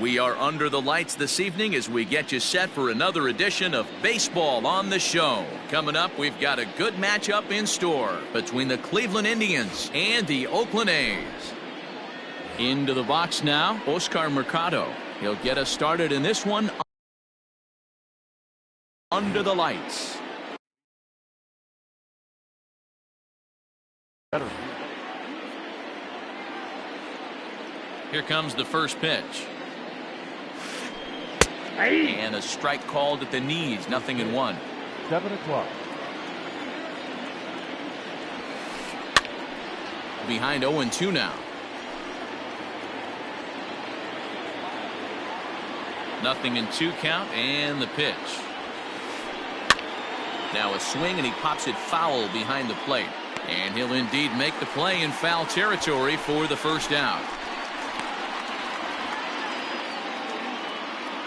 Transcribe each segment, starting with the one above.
We are under the lights this evening as we get you set for another edition of Baseball on the Show. Coming up, we've got a good matchup in store between the Cleveland Indians and the Oakland A's. Into the box now, Oscar Mercado. He'll get us started in this one under the lights. Here comes the first pitch. And a strike called at the knees, 0-1. 7 o'clock. Behind 0-2 now. 0-2 count and the pitch. Now a swing and he pops it foul behind the plate. And he'll indeed make the play in foul territory for the first out.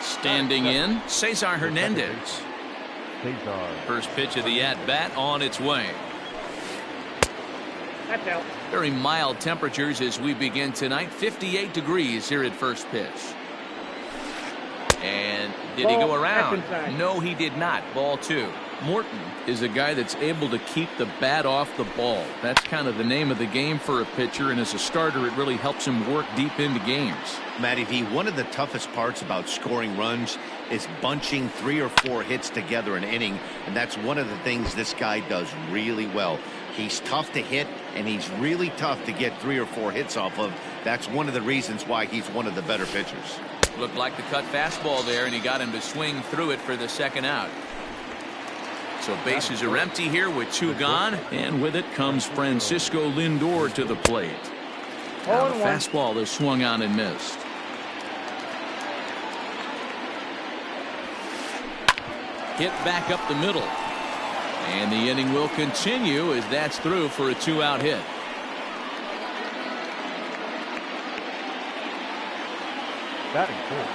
Standing in, Cesar Hernandez. First pitch of the at-bat on its way. That's out. Very mild temperatures as we begin tonight. 58 degrees here at first pitch. And did he go around? No, he did not. Ball 2. Morton is a guy that's able to keep the bat off the ball. That's kind of the name of the game for a pitcher, and as a starter, it really helps him work deep into games. Matty V, one of the toughest parts about scoring runs is bunching 3 or 4 hits together an inning, and that's one of the things this guy does really well. He's tough to hit, and he's really tough to get 3 or 4 hits off of. That's one of the reasons why he's one of the better pitchers. Looked like the cut fastball there, and he got him to swing through it for the second out. So bases are empty here with 2 gone, and with it comes Francisco Lindor to the plate. Now the fastball is swung on and missed. Hit back up the middle. And the inning will continue as that's through for a 2-out hit.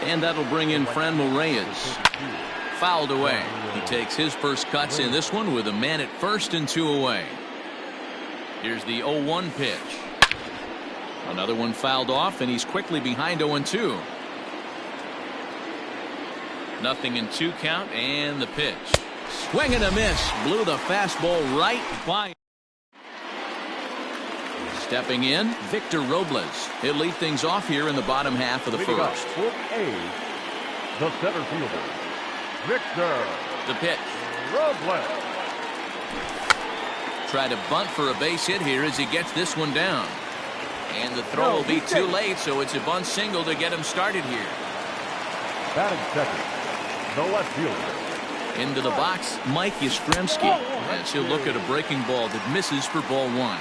And that'll bring in Franmil Reyes. Fouled away. He takes his first cuts in this one with a man at first and 2 away. Here's the 0-1 pitch. Another one fouled off, and he's quickly behind 0-2. 0-2 count and the pitch. Swing and a miss. Blew the fastball right by. Stepping in, Victor Robles. He'll lead things off here in the bottom half of the first. The center fielder, Victor. The pitch. Robles. Try to bunt for a base hit here as he gets this one down. And the throw will be too late, so it's a bunt single to get him started here. Batting second, the left fielder. Into the box, Mike Yastrzemski, as he'll look at a breaking ball that misses for ball 1.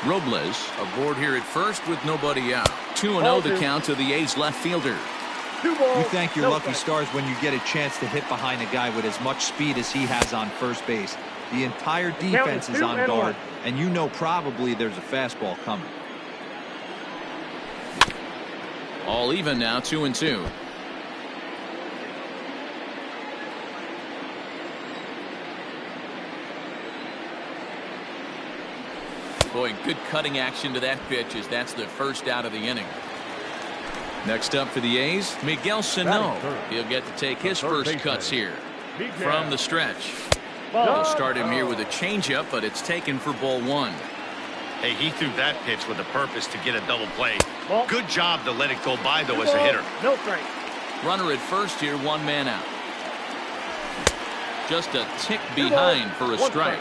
Robles aboard here at first with nobody out. 2-0 the count to the A's left fielder. You thank your lucky stars when you get a chance to hit behind a guy with as much speed as he has on first base. The entire defense is on guard, and you know probably there's a fastball coming. All even now, 2-2. Boy, good cutting action to that pitch as that's the first out of the inning. Next up for the A's, Miguel Sano. He'll get to take his first cuts here from the stretch. They'll start him here with a changeup, but it's taken for ball 1. Hey, he threw that pitch with a purpose to get a double play. Good job to let it go by, though, as a hitter. No strike. Runner at first here, 1 man out. Just a tick behind for a strike.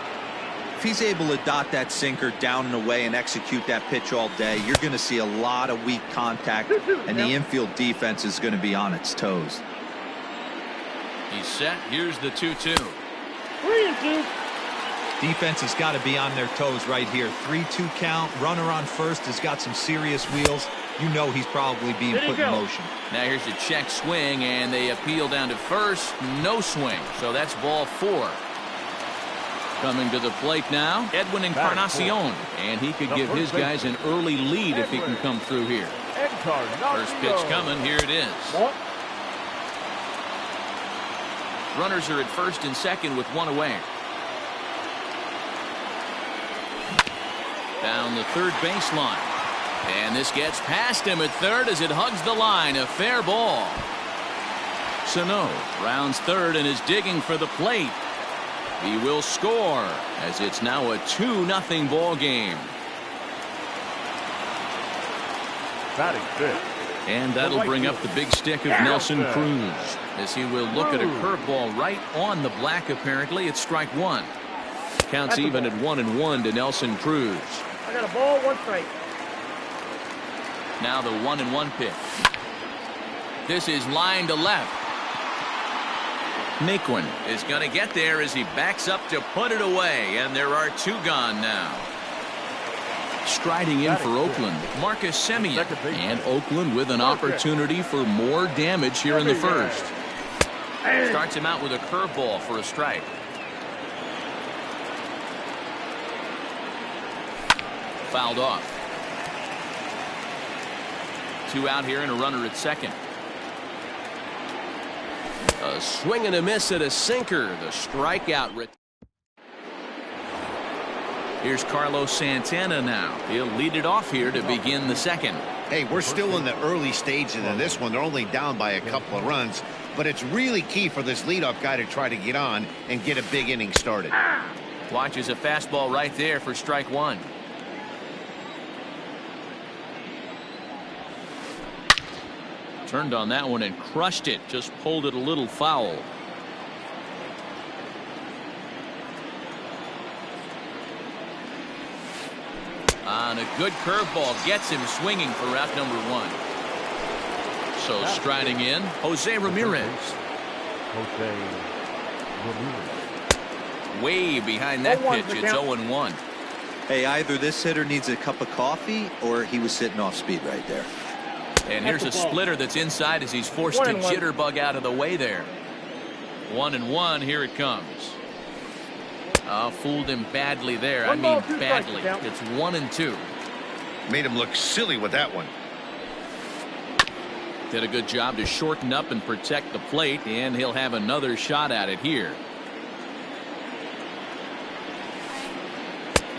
If he's able to dot that sinker down and away and execute that pitch all day, you're going to see a lot of weak contact, and the infield defense is going to be on its toes. He's set. Here's the 2-2. 3-2. Defense has got to be on their toes right here. 3-2 count. Runner on first has got some serious wheels. You know he's probably being put in motion. Now here's a check swing, and they appeal down to first. No swing. So that's ball 4. Coming to the plate now, Edwin Encarnacion, and he could give his guys an early lead if he can come through here. First pitch coming, here it is. Runners are at first and second with 1 away. Down the third baseline. And this gets past him at third as it hugs the line. A fair ball. Sano rounds third and is digging for the plate. He will score as it's now a 2-0 ball game. Batting fifth. And that'll bring up the big stick of Nelson Cruz as he will look at a curveball right on the black. Apparently it's strike one. Counts even at 1-1 to Nelson Cruz. I got a ball, 1 strike. Now the 1-1 pitch. This is line to left. Naquin is going to get there as he backs up to put it away, and there are 2 gone now. Striding in for Oakland, Marcus Semien, and Oakland with an opportunity for more damage here in the first. Starts him out with a curveball for a strike. Fouled off. 2 out here and a runner at second. A swing and a miss at a sinker. The strikeout. Here's Carlos Santana now. He'll lead it off here to begin the second. Hey, we're still in the early stages of this one. They're only down by a couple of runs, but it's really key for this leadoff guy to try to get on and get a big inning started. Watches a fastball right there for strike one. Turned on that one and crushed it. Just pulled it a little foul. On a good curveball gets him swinging for out number 1. So striding in, Jose Ramirez. Way behind that pitch. It's 0-1. Hey, either this hitter needs a cup of coffee or he was sitting off speed right there. And here's a splitter that's inside as he's forced to jitterbug out of the way there. 1-1. Here it comes. Fooled him badly there. I mean badly. It's 1-2. Made him look silly with that one. Did a good job to shorten up and protect the plate, and he'll have another shot at it here.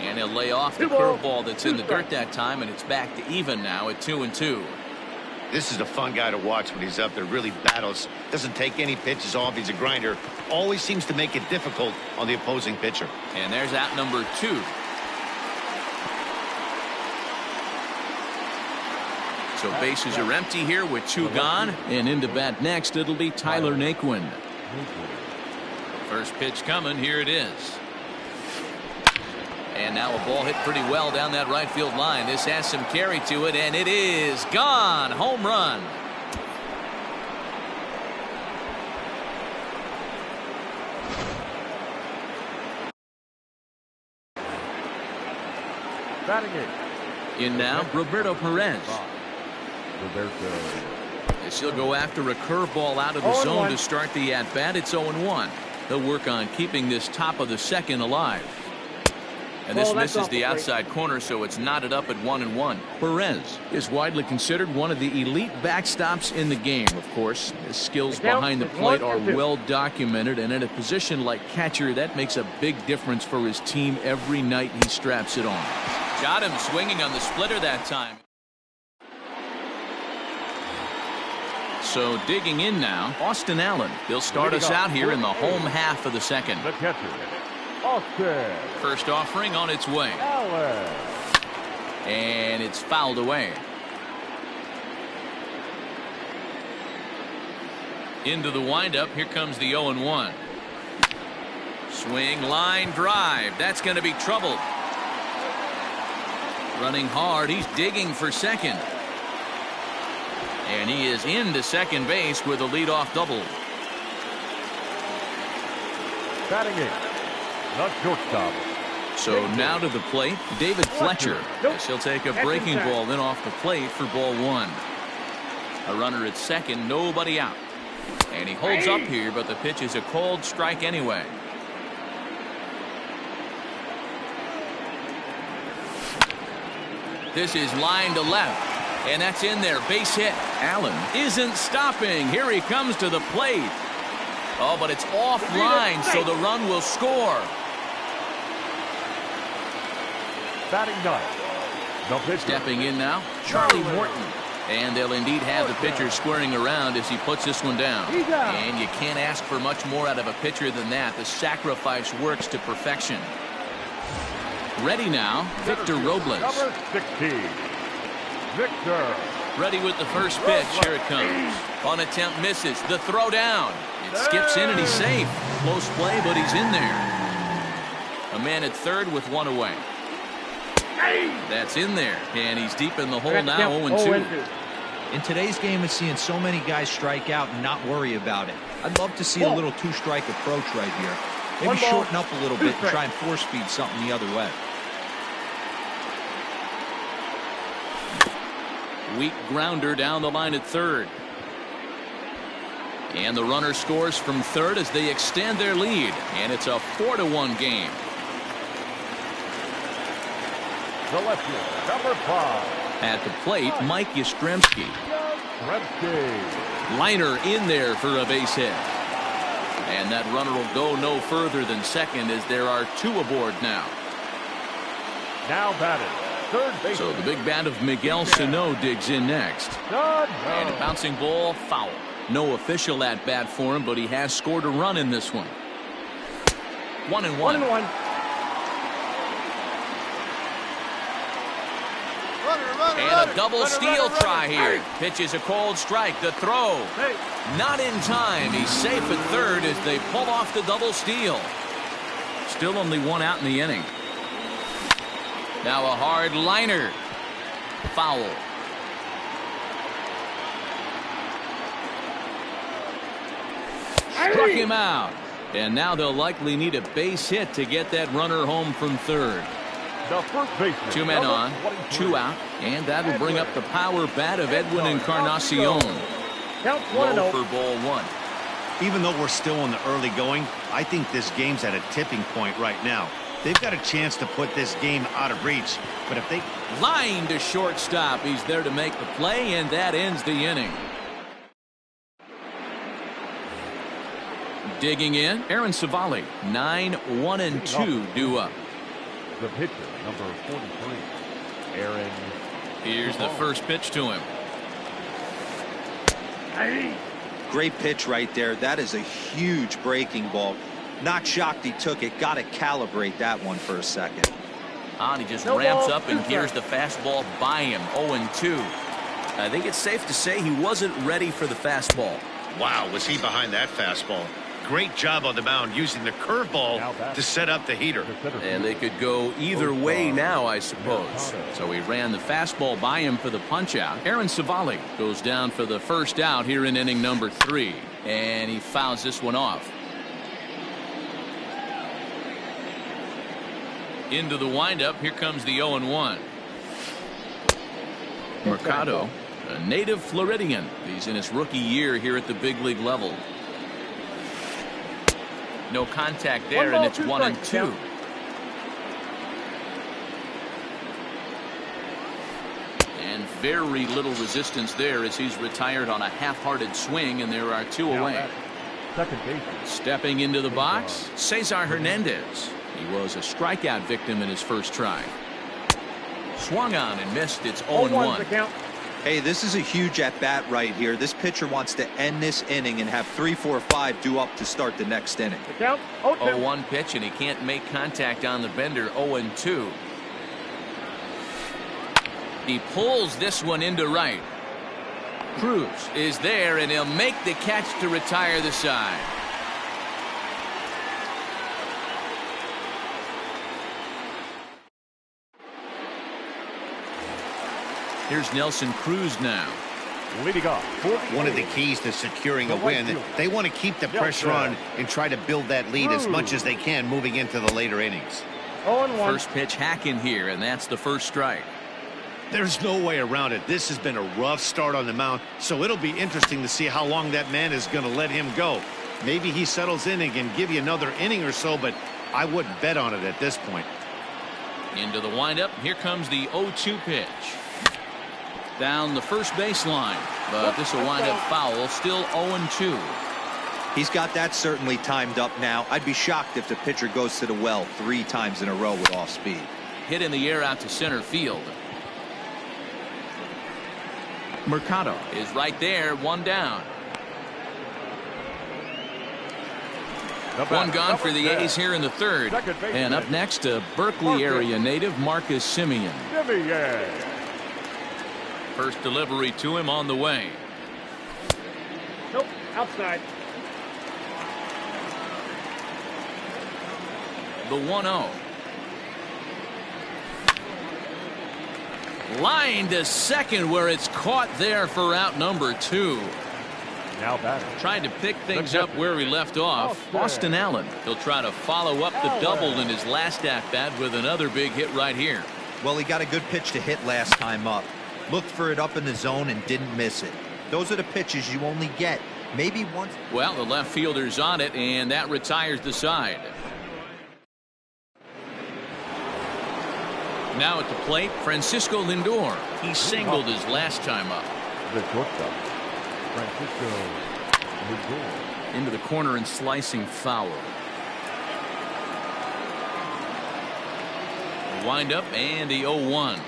And he'll lay off the curveball that's in the dirt that time, and it's back to even now at 2-2. This is a fun guy to watch when he's up there. Really battles. Doesn't take any pitches off. He's a grinder. Always seems to make it difficult on the opposing pitcher. And there's out number 2. So bases are empty here with 2 gone. And into bat next, it'll be Tyler Naquin. First pitch coming. Here it is. And now a ball hit pretty well down that right field line. This has some carry to it, and it is gone. Home run. Batting eighth. In now, Roberto Perez. As he'll go after a curveball out of the zone to start the at-bat. It's 0-1. They'll work on keeping this top of the second alive. And this misses the outside corner, so it's knotted up at 1-1. Perez is widely considered one of the elite backstops in the game, of course. His skills behind the plate are well documented, and in a position like catcher, that makes a big difference for his team every night he straps it on. Got him swinging on the splitter that time. So digging in now, Austin Allen. He'll start us out here in the home half of the second. The catcher, Austin. First offering on its way. Allen. And it's fouled away. Into the windup. Here comes the 0-1. Swing, line drive. That's going to be trouble. Running hard. He's digging for second. And he is into second base with a leadoff double. Batting eighth, the shortstop. So now to the plate, David Fletcher. As he'll take a breaking ball in off the plate for ball 1. A runner at second, nobody out. And he holds up here, but the pitch is a cold strike anyway. This is line to left. And that's in there. Base hit. Allen isn't stopping. Here he comes to the plate. Oh, but it's offline, so the run will score. Batting ninth, the pitcher. Stepping in now, Charlie Morton. And they'll indeed have the pitcher squaring around as he puts this one down. And you can't ask for much more out of a pitcher than that. The sacrifice works to perfection. Ready now, Victor Robles. Number 16, Victor. Ready with the first pitch. Here it comes. On attempt misses. The throw down. It skips in and he's safe. Close play, but he's in there. A man at third with one away. That's in there, and he's deep in the hole now, 0-2. In today's game, it's seeing so many guys strike out and not worry about it. I'd love to see a little two-strike approach right here. Maybe shorten up a little bit and try and force feed something the other way. Weak grounder down the line at third. And the runner scores from third as they extend their lead, and it's a 4-1 game. The lefty, number 5. At the plate, Mike Yastrzemski. Yastrzemski. Liner in there for a base hit. And that runner will go no further than second as there are 2 aboard now. Now batted, third base. So the big bat of Miguel Sano digs in next. And a bouncing ball, foul. No official at bat for him, but he has scored a run in this one. 1-1. And a double steal try here. Pitch is a cold strike. The throw. Not in time. He's safe at third as they pull off the double steal. Still only 1 out in the inning. Now a hard liner. Foul. Struck him out. And now they'll likely need a base hit to get that runner home from third. The first baseman. 2 men on, 2 out, and that'll bring up the power bat of Edwin Encarnacion. Low for ball 1. Even though we're still in the early going, I think this game's at a tipping point right now. They've got a chance to put this game out of reach, but if they... Line to shortstop. He's there to make the play, and that ends the inning. Digging in, Aaron Savali. 9-1-2 due up. The pitcher, number 43, Aaron. Here's the first pitch to him. Great pitch right there. That is a huge breaking ball. Not shocked he took it. Got to calibrate that one for a second. And he just ramps up and gears the fastball by him. 0-2. I think it's safe to say he wasn't ready for the fastball. Wow, was he behind that fastball? Great job on the mound using the curveball to set up the heater. And they could go either way now, I suppose. So he ran the fastball by him for the punch out. Aaron Savali goes down for the first out here in inning number 3. And he fouls this one off. Into the windup. Here comes the 0-1. Mercado, a native Floridian. He's in his rookie year here at the big league level. No contact there, and it's 1-2. And very little resistance there as he's retired on a half-hearted swing, and there are 2 away. Second base. Stepping into the box, Cesar Hernandez. He was a strikeout victim in his first try. Swung on and missed. It's 0-1. Hey, this is a huge at-bat right here. This pitcher wants to end this inning and have 3, 4, 5 due up to start the next inning. 0-1 pitch, and he can't make contact on the bender. 0-2. He pulls this one into right. Cruz is there, and he'll make the catch to retire the side. Here's Nelson Cruz now. Leading off. One of the keys to securing a win, they want to keep the pressure on and try to build that lead as much as they can moving into the later innings. 0-1. First pitch hack in here, and that's the first strike. There's no way around it. This has been a rough start on the mound, so it'll be interesting to see how long that man is going to let him go. Maybe he settles in and can give you another inning or so, but I wouldn't bet on it at this point. Into the windup. Here comes the 0-2 pitch. Down the first baseline, but this will wind up foul. Still 0-2. He's got that certainly timed up now. I'd be shocked if the pitcher goes to the well 3 times in a row with off speed. Hit in the air out to center field. Mercado is right there, one down. One gone for the A's here in the third. And up next, a Berkeley area native, Marcus Semien. First delivery to him on the way. Nope, outside. The 1-0. Line to second where it's caught there for out number 2. Now batting. Trying to pick things up where he left off. Austin Allen. He'll try to follow up the double in his last at-bat with another big hit right here. Well, he got a good pitch to hit last time up. Looked for it up in the zone and didn't miss it. Those are the pitches you only get maybe once. Well, the left fielder's on it, and that retires the side. Now at the plate, Francisco Lindor. He singled his last time up. The shortstop, Francisco Lindor. Into the corner and slicing foul. The windup and the 0-1.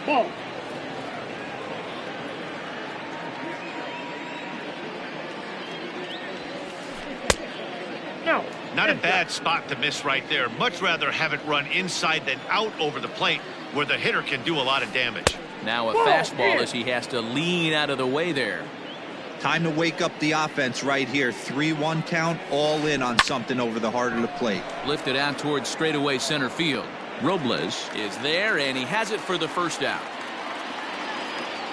Ball. No. Not a bad spot to miss right there. Much rather have it run inside than out over the plate where the hitter can do a lot of damage. Now a fastball as he has to lean out of the way there. Time to wake up the offense right here. 3-1 count, all in on something over the heart of the plate. Lifted out towards straightaway center field. Robles is there, and he has it for the first out.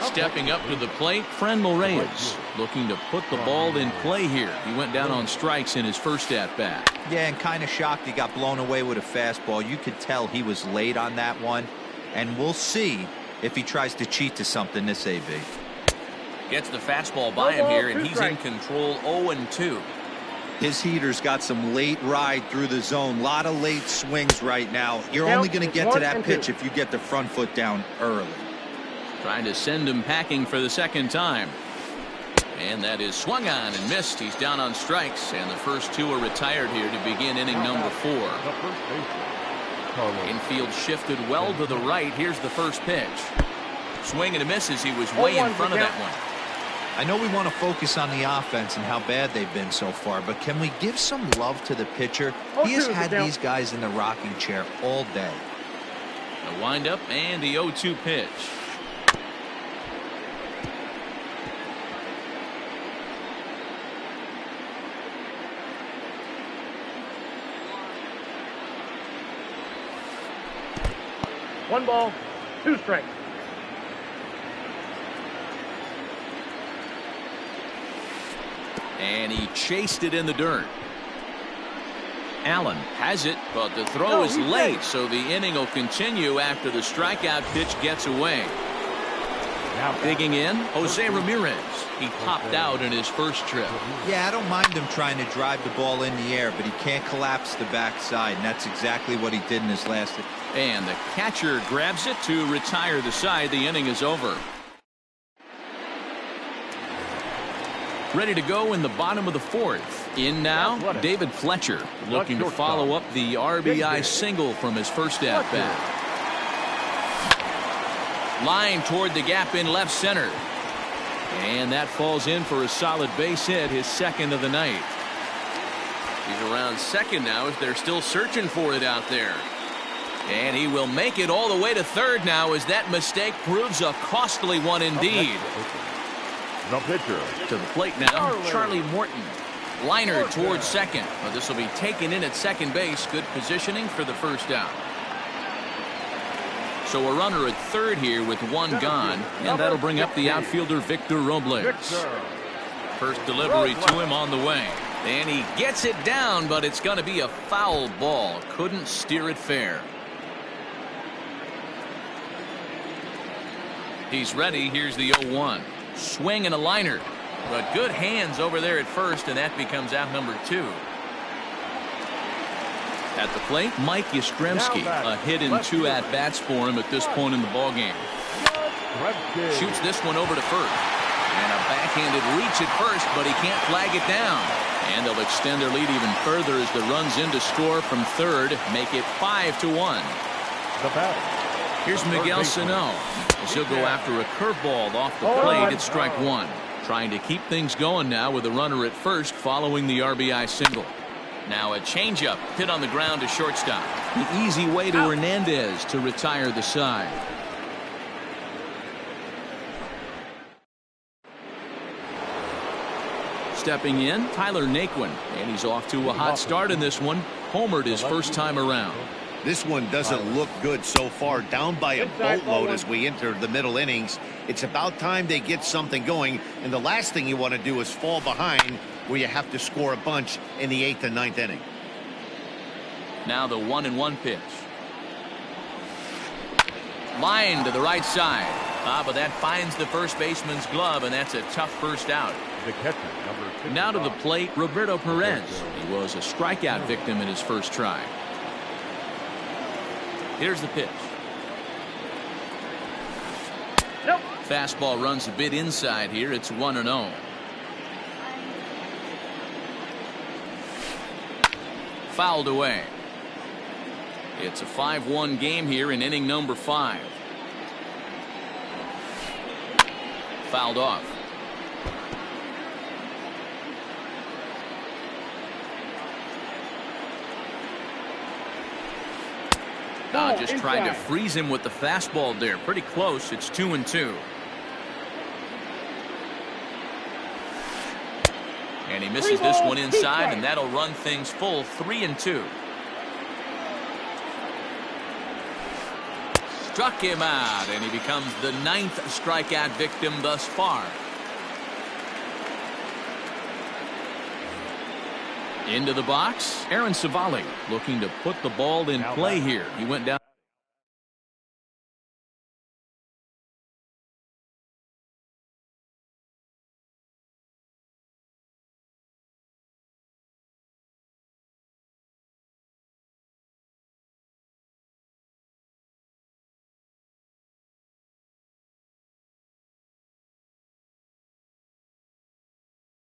Stepping up to the plate, Franmil Reyes looking to put the ball in play here. He went down on strikes in his first at-bat. Yeah, and kind of shocked he got blown away with a fastball. You could tell he was late on that one, and we'll see if he tries to cheat to something this AB. Gets the fastball by him here, and he's in control. 0-2. His heater's got some late ride through the zone. A lot of late swings right now. You're only going to get to that pitch if you get the front foot down early. Trying to send him packing for the second time. And that is swung on and missed. He's down on strikes, and the first two are retired here to begin inning number 4. Infield shifted well to the right. Here's the first pitch. Swing and a miss as he was way in front of that one. I know we want to focus on the offense and how bad they've been so far, but can we give some love to the pitcher? He has had these guys in the rocking chair all day. The windup and the 0-2 pitch. One ball, 2 strikes. And he chased it in the dirt. Allen has it, but the throw is late, so the inning will continue after the strikeout pitch gets away. Digging in, Jose Ramirez. He popped out in his first trip. Yeah, I don't mind him trying to drive the ball in the air, but he can't collapse the backside, and that's exactly what he did in his last. And the catcher grabs it to retire the side. The inning is over. Ready to go in the bottom of the 4th. In now, David Fletcher looking to follow up the RBI single from his first at-bat. Line toward the gap in left center. And that falls in for a solid base hit, his second of the night. He's around second now as they're still searching for it out there. And he will make it all the way to third now as that mistake proves a costly one indeed. The pitcher. To the plate now, Charlie Morton. Liner towards second. But this will be taken in at second base. Good positioning for the first out. So a runner at third here with one gone. And that'll bring up the outfielder Victor Robles. First delivery to him on the way. And he gets it down, but it's going to be a foul ball. Couldn't steer it fair. He's ready. Here's the 0-1. Swing and a liner. But good hands over there at first, and that becomes out number 2. At the plate, Mike Yastrzemski. A hit in 2 at-bats for him at this point in the ballgame. Shoots this one over to first. And a backhanded reach at first, but he can't flag it down. And they'll extend their lead even further as the runs in to score from third, make it 5-1. The batter, Here's Miguel Sano, as he'll go after a curveball off the plate at strike one. Trying to keep things going now with a runner at first following the RBI single. Now a changeup hit on the ground to shortstop. The easy way to Hernandez to retire the side. Stepping in, Tyler Naquin, and he's off to a hot start in this one. Homered his first time around. This one doesn't look good so far. Down by a boatload as we enter the middle innings. It's about time they get something going, and the last thing you want to do is fall behind where you have to score a bunch in the 8th and 9th inning. Now the 1-1 pitch. Line to the right side. But that finds the first baseman's glove, and that's a tough first out. The catcher, number 55. Now to the plate, Roberto Perez. He was a strikeout victim in his first try. Here's the pitch. Nope. Fastball runs a bit inside here. It's 1-0. Fouled away. It's a 5-1 game here in inning number 5. Fouled off. Just tried to freeze him with the fastball there. Pretty close. It's 2-2. And he misses this one inside, and that'll run things full 3-2. Struck him out, and he becomes the 9th strikeout victim thus far. Into the box, Aaron Civale looking to put the ball in play here. He went down.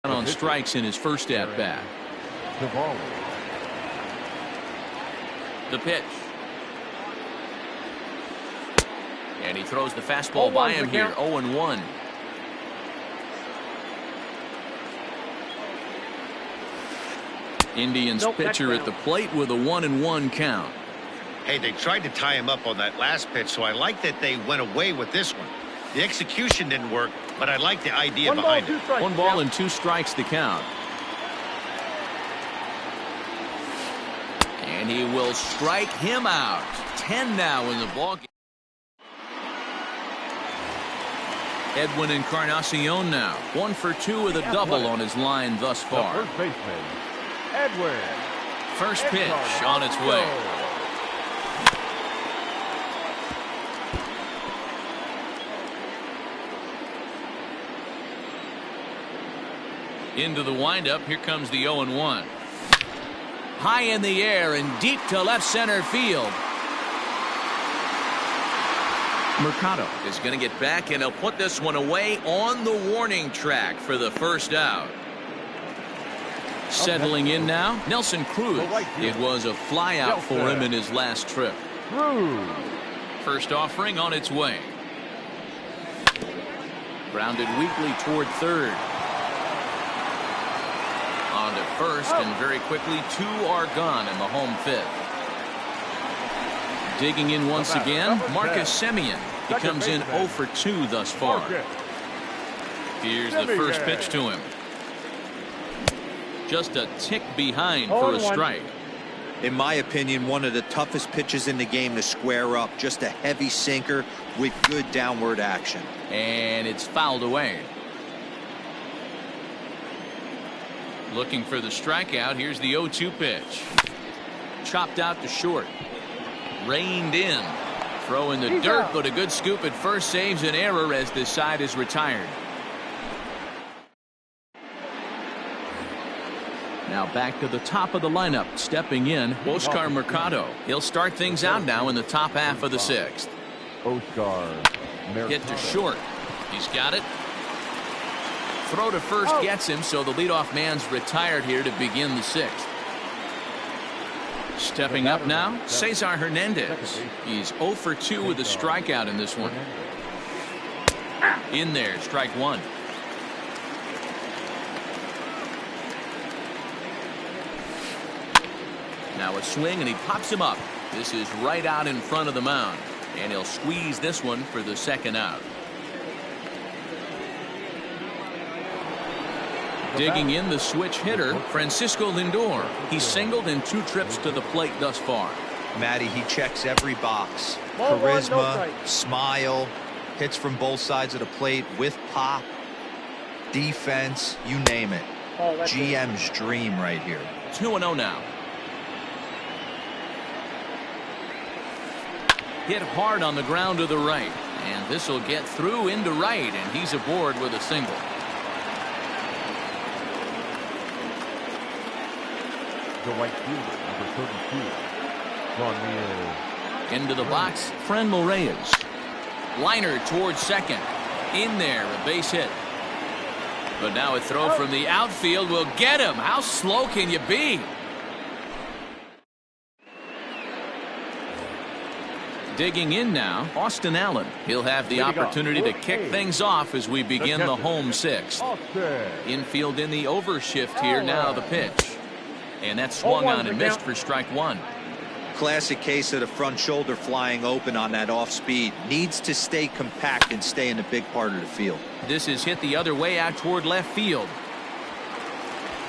On strikes in his first at bat. The pitch. And he throws the fastball by him here. 0-1. Indians pitcher at the plate with a 1-1 count. Hey, they tried to tie him up on that last pitch, so I like that they went away with this one. The execution didn't work, but I like the idea behind it. 1 ball and 2 strikes to count. And he will strike him out. 10 now in the ballgame. Edwin Encarnacion now 1 for 2 with a double on his line thus far. The first baseman, Edwin. First pitch on its way. Into the windup. Here comes the 0-1. High in the air and deep to left center field. Mercado is going to get back, and he'll put this one away on the warning track for the first out. Settling in now, Nelson Cruz. It was a fly out for him in his last trip. First offering on its way. Grounded weakly toward third. On to first, and very quickly 2 are gone in the home 5th. Digging in once again, Marcus Semien. He comes in 0 for 2 thus far. Here's the first pitch to him. Just a tick behind for a strike. In my opinion, one of the toughest pitches in the game to square up. Just a heavy sinker with good downward action. And it's fouled away. Looking for the strikeout. Here's the 0-2 pitch. Chopped out to short. Reined in. Throw in the dirt, but a good scoop at first saves an error as this side is retired. Now back to the top of the lineup. Stepping in, Oscar Mercado. He'll start things out now in the top half of the 6th. Oscar Mercado. Hit to short. He's got it. Throw to first gets him, so the leadoff man's retired here to begin the 6th. Stepping up now, Cesar Hernandez. He's 0 for 2 with a strikeout in this one. In there, strike one. Now a swing, and he pops him up. This is right out in front of the mound, and he'll squeeze this one for the second out. Digging in, the switch hitter, Francisco Lindor. He's singled in 2 trips to the plate thus far. Matty, he checks every box. Ball one, no Charisma, strike. smile, hits from both sides of the plate with pop, defense, you name it. Oh, that's it. GM's dream right here. 2-0 now. Hit hard on the ground to the right, and this will get through into right, and he's aboard with a single. The right fielder, number 32. Juan Diaz. Into the box, Franmil Reyes. Liner towards second. In there, a base hit. But now a throw from the outfield will get him. How slow can you be? Digging in now, Austin Allen. He'll have the opportunity to kick things off as we begin the home sixth. Infield in the overshift here. Now the pitch. And that swung on and missed for strike one. Classic case of the front shoulder flying open on that off speed. Needs to stay compact and stay in the big part of the field. This is hit the other way out toward left field.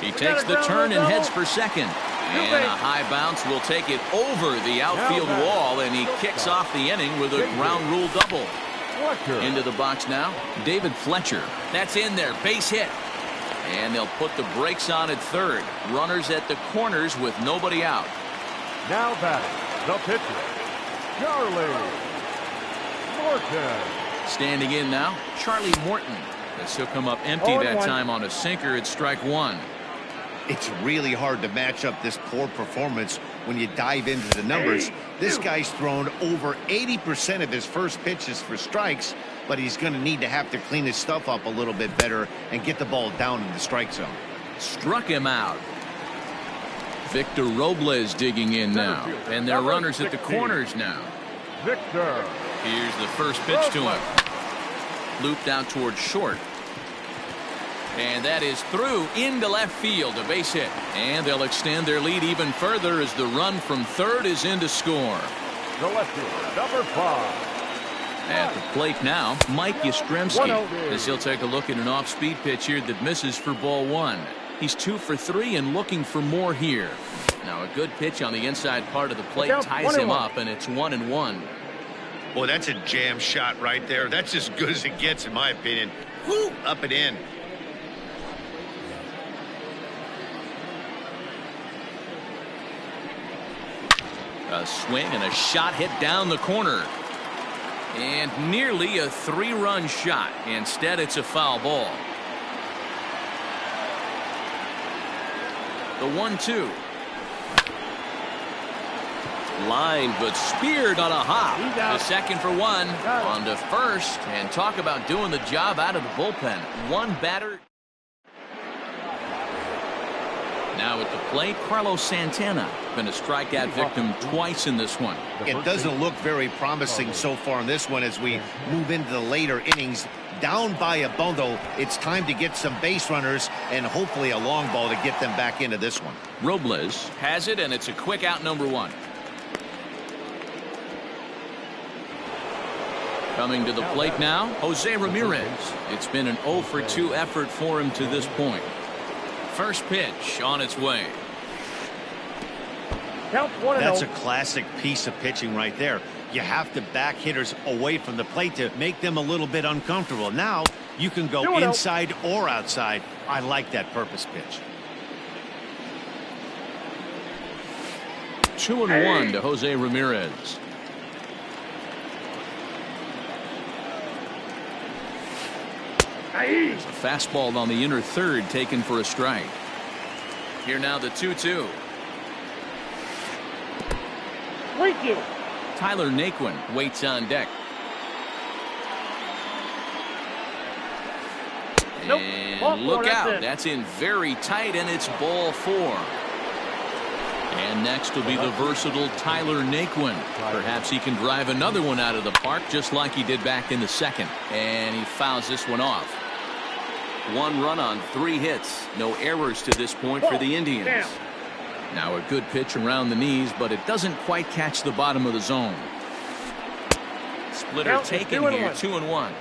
He takes the turn and heads for second. And a high bounce will take it over the outfield wall, and he kicks off the inning with a ground rule double. Into the box now, David Fletcher. That's in there, base hit. And they'll put the brakes on at third. Runners at the corners with nobody out. Now batting, the pitcher, Charlie Morton. Standing in now, Charlie Morton. This will come up empty that time on a sinker at strike one. It's really hard to match up this poor performance when you dive into the numbers. This guy's thrown over 80% of his first pitches for strikes, but he's going to need to have to clean his stuff up a little bit better and get the ball down in the strike zone. Struck him out. Victor Robles digging in now, and they're runners at the corners now. Victor. Here's the first pitch to him. Looped out towards short. And that is through into left field, a base hit. And they'll extend their lead even further as the run from third is in to score. The left fielder, number 5. At the plate now, Mike Yastrzemski. As he'll take a look at an off-speed pitch here that misses for ball one. He's 2 for 3 and looking for more here. Now a good pitch on the inside part of the plate ties him up, and it's 1-1. Boy, that's a jam shot right there. That's as good as it gets, in my opinion. Woo, up and in. A swing and a shot hit down the corner. And nearly a 3-run shot. Instead, it's a foul ball. The 1-2. Line, but speared on a hop. The second for one. On to first. And talk about doing the job out of the bullpen. One batter. Now at the plate, Carlos Santana. Been a strikeout victim twice in this one. It doesn't look very promising so far in this one as we move into the later innings. Down by a bundle, it's time to get some base runners and hopefully a long ball to get them back into this one. Robles has it, and it's a quick out, number 1. Coming to the plate now, Jose Ramirez. It's been an 0 for 2 effort for him to this point. First pitch on its way. That's a classic piece of pitching right there. You have to back hitters away from the plate to make them a little bit uncomfortable. Now you can go inside or outside. I like that purpose pitch. 2-1 to Jose Ramirez. A fastball on the inner third taken for a strike. Here now the 2-2. Thank you. Tyler Naquin waits on deck. And look out. That's in very tight, and it's ball 4. And next will be the versatile Tyler Naquin. Perhaps he can drive another one out of the park just like he did back in the second. And he fouls this one off. 1 run on 3 hits. No errors to this point for the Indians. Now a good pitch around the knees, but it doesn't quite catch the bottom of the zone. Splitter taken here, 2-1.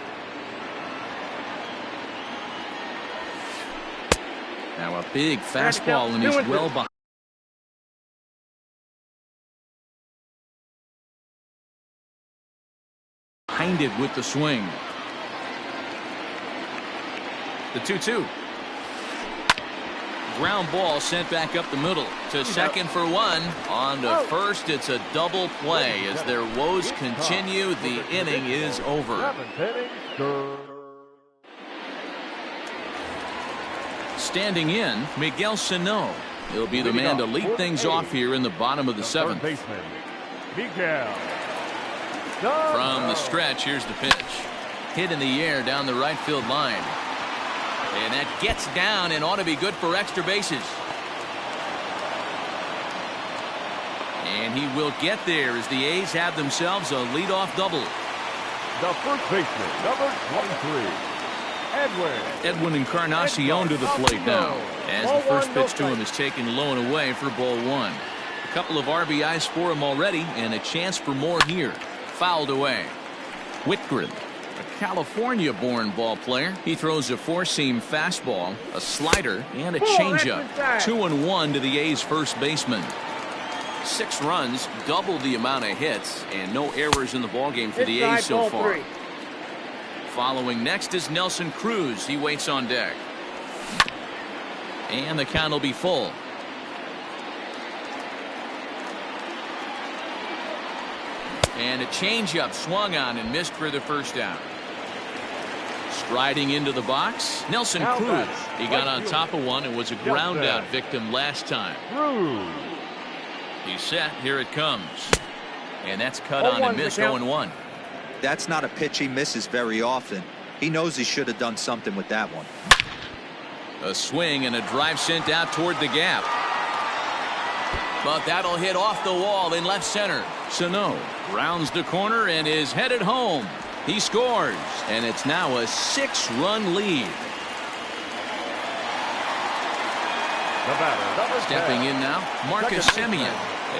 Now a big fastball, and he's well behind it with the swing. The 2-2. Ground ball sent back up the middle to second for 1. On to first, it's a double play as their woes continue. The inning is over. Standing in, Miguel Sano. He'll be the man to lead things off here in the bottom of the 7th. From the stretch, here's the pitch. Hit in the air down the right field line. And that gets down and ought to be good for extra bases. And he will get there as the A's have themselves a leadoff double. The first baseman, number 23, Edwin Encarnacion to the plate now, as the first pitch to him is taken low and away for ball 1. A couple of RBIs for him already, and a chance for more here. Fouled away. Whitgren, a California-born ball player. He throws a 4-seam fastball, a slider, and a changeup. 2-1 to the A's first baseman. 6 runs, double the amount of hits, and no errors in the ballgame for the A's so far. Following next is Nelson Cruz. He waits on deck. And the count will be full. And a changeup swung on and missed for the first out. Striding into the box, Nelson Cruz. He got on top of one and was a ground out victim last time. He's set. Here it comes. And that's cut on and missed. 0-1. That's not a pitch he misses very often. He knows he should have done something with that one. A swing and a drive sent out toward the gap. But that'll hit off the wall in left center. Sano rounds the corner and is headed home. He scores, and it's now a 6-run lead. Stepping in now, Marcus Semien.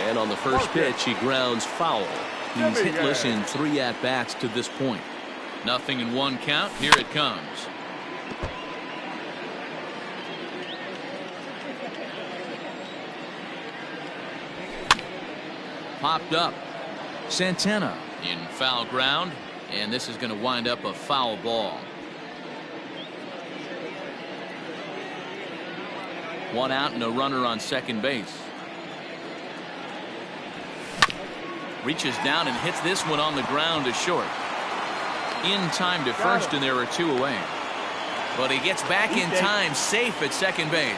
And on the first pitch, he grounds foul. He's hitless in 3 at-bats to this point. Nothing in 1 count. Here it comes. Popped up. Santana in foul ground, and this is going to wind up a foul ball. 1 out and a runner on second base. Reaches down and hits this one on the ground to short. In time to first, and there are 2 away. But he gets back in time, safe at second base.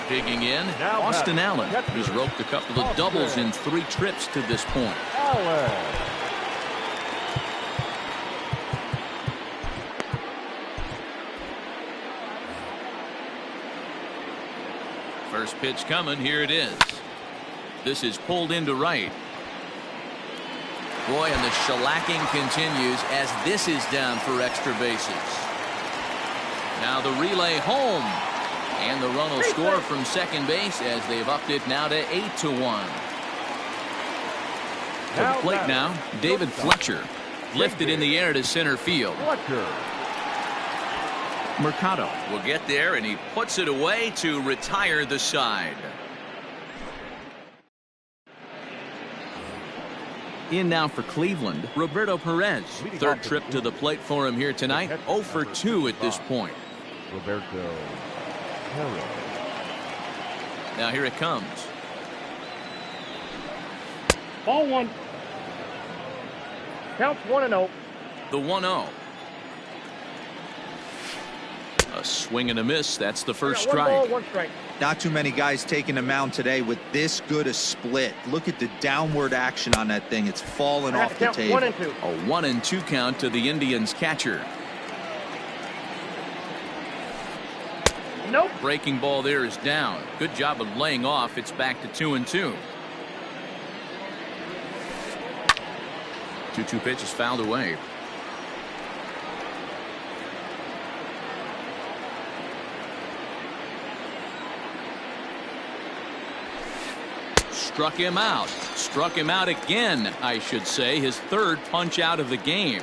Digging in, Austin Allen, who's roped a couple of doubles in 3 trips to this point. First pitch coming. Here it is. This is pulled into right. Boy, and the shellacking continues as this is down for extra bases. Now the relay home. And the run will score from second base as they've upped it now to 8-1. To the plate now, David Fletcher. Lifted in the air to center field. Mercado will get there, and he puts it away to retire the side. In now for Cleveland, Roberto Perez. 3rd trip to the plate for him here tonight. 0 for 2 at this point. Roberto Perez. Now here it comes. Ball 1. Counts 1-0. The 1-0. A swing and a miss. That's the first strike. 1 ball, 1 strike. Not too many guys taking the mound today with this good a split. Look at the downward action on that thing. It's falling off the table. 1-2. A 1-2 count to the Indians catcher. Nope. Breaking ball there is down. Good job of laying off. It's back to 2-2. 2-2 pitch is fouled away. Struck him out. Struck him out again, I should say. His third punch out of the game.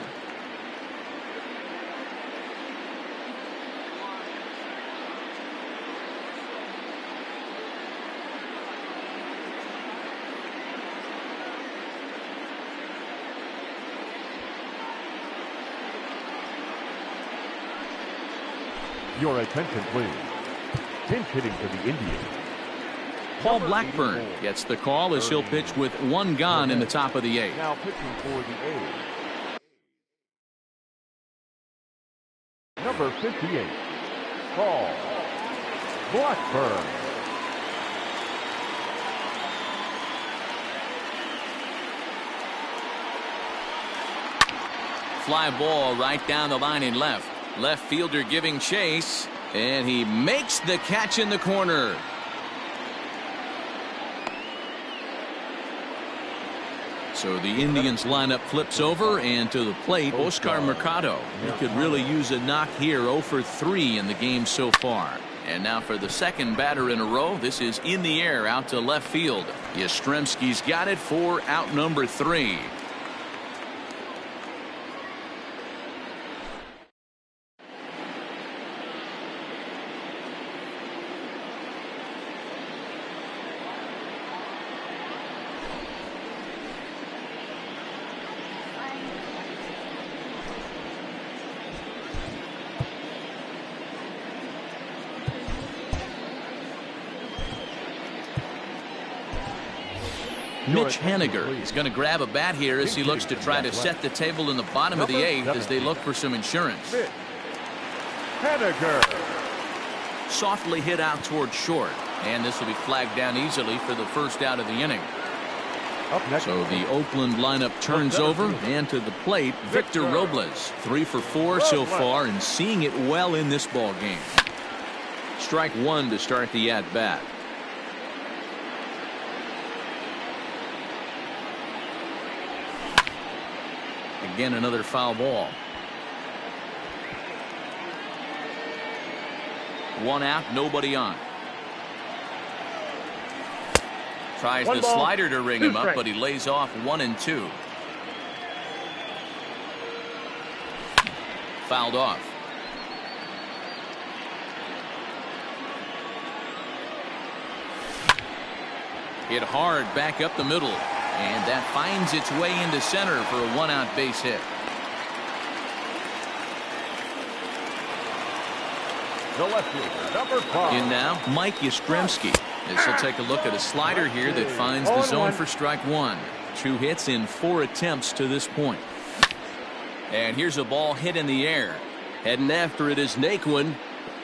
Your attention, please. Pinch hitting for the Indians. Paul Blackburn gets the call as he'll pitch with one gone in the top of the eighth. Now pitching for the A's. Number 58. Paul Blackburn. Fly ball right down the line in left. Left fielder giving chase, and he makes the catch in the corner. So the Indians lineup flips over, and to the plate, Oscar Mercado. He could really use a knock here. 0 for 3 in the game so far. And now for the second batter in a row, this is in the air out to left field. Yastrzemski's got it for out number 3. Mitch Haniger is going to grab a bat here as he looks to try to set the table in the bottom of the eighth as they look for some insurance. Mitch Haniger. Softly hit out toward short, and this will be flagged down easily for the first out of the inning. Up next. So the Oakland lineup turns over, and to the plate, Victor Robles. 3 for 4 so far, and seeing it well in this ball game. Strike one to start the at bat. Again, another foul ball. One out, nobody on. Tries the slider to ring him up, but he lays off 1 and 2. Fouled off. Hit hard back up the middle. And that finds its way into center for a 1-out base hit. The left fielder, number 5. In now, Mike Yastrzemski. As he'll take a look at a slider here that finds the zone for strike one. 2 hits in 4 attempts to this point. And here's a ball hit in the air. Heading after it is Naquin,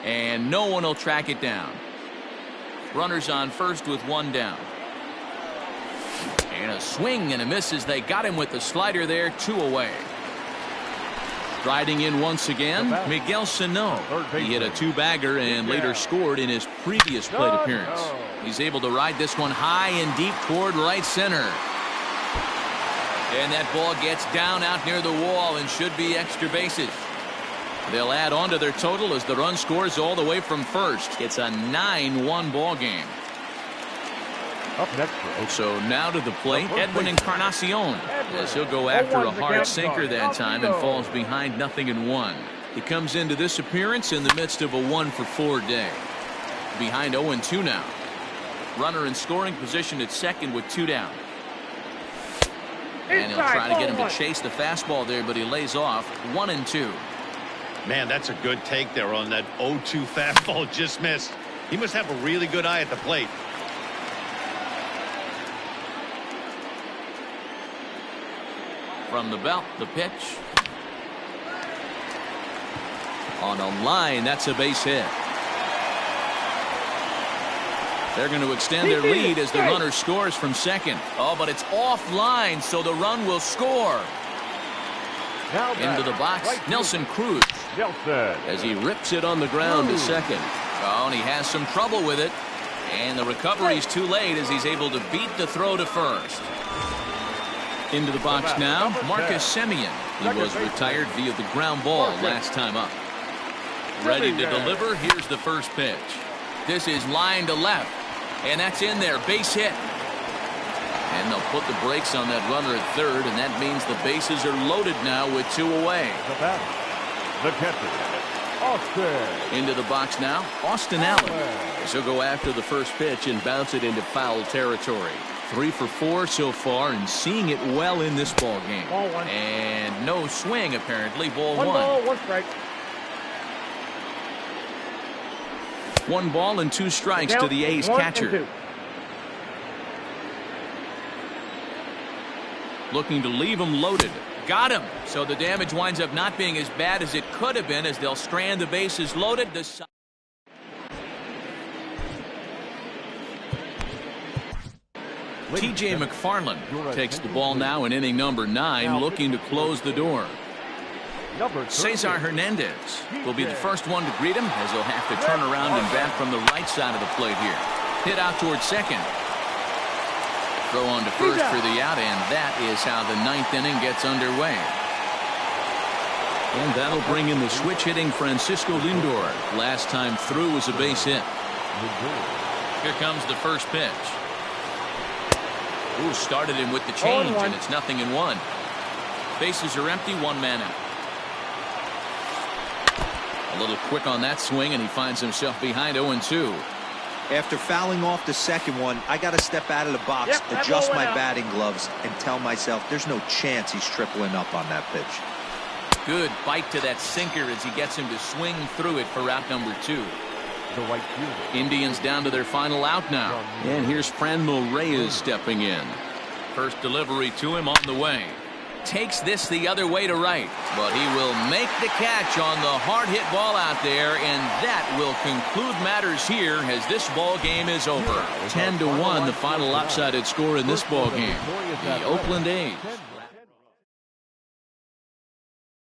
and no one will track it down. Runners on first with 1 down. And a swing and a miss as they got him with the slider there. 2 away. Riding in once again, Miguel Sano. He hit a 2-bagger and later scored in his previous plate appearance. He's able to ride this one high and deep toward right center. And that ball gets down out near the wall and should be extra bases. They'll add on to their total as the run scores all the way from first. It's a 9-1 ball game. Up next. So now to the plate, Edwin Encarnacion, as he'll go after a hard sinker that time and falls behind 0-1. He comes into this appearance in the midst of a 1 for 4 day. Behind 0-2 now. Runner in scoring position at second with 2 down. And he'll try to get him to chase the fastball there, but he lays off 1 and 2. Man, that's a good take there on that 0-2 fastball. Just missed. He must have a really good eye at the plate. From the belt, the pitch. On a line, that's a base hit. They're going to extend their lead as the runner scores from second. Oh, but it's offline, so the run will score. Into the box, Nelson Cruz. As he rips it on the ground to second. Oh, and he has some trouble with it. And the recovery's too late as he's able to beat the throw to first. Into the box now, Marcus Semien. He was retired via the ground ball last time up. Ready to deliver. Here's the first pitch. This is line to left. And that's in there. Base hit. And they'll put the brakes on that runner at third, and that means the bases are loaded now with 2 away. The catcher, Austin. Into the box now, Austin Allen. He'll go after the first pitch and bounce it into foul territory. 3 for 4 so far, and seeing it well in this ball game. Ball 1. And no swing apparently. Ball 1. 1 ball, 1 strike. 1 ball and 2 strikes to the A's catcher. Looking to leave him loaded. Got him. So the damage winds up not being as bad as it could have been as they'll strand the bases loaded. T.J. McFarland takes the ball now in inning number 9, looking to close the door. Cesar Hernandez will be the first one to greet him as he'll have to turn around and bat from the right side of the plate here. Hit out towards second. Throw on to first for the out, and that is how the 9th inning gets underway. And that'll bring in the switch hitting Francisco Lindor. Last time through was a base hit. Here comes the first pitch. Ooh, started him with the change, and it's 0-1. Bases are empty, 1 man out. A little quick on that swing, and he finds himself behind 0-2. After fouling off the second one, I got to step out of the box, adjust my batting gloves, and tell myself there's no chance he's tripling up on that pitch. Good bite to that sinker as he gets him to swing through it for out number 2. The right fielder. Indians down to their final out now. And here's Franmil Reyes stepping in. First delivery to him on the way. Takes this the other way to right, but he will make the catch on the hard hit ball out there, and that will conclude matters here as this ball game is over. 10-1 the final lopsided score in this ball game. The Oakland A's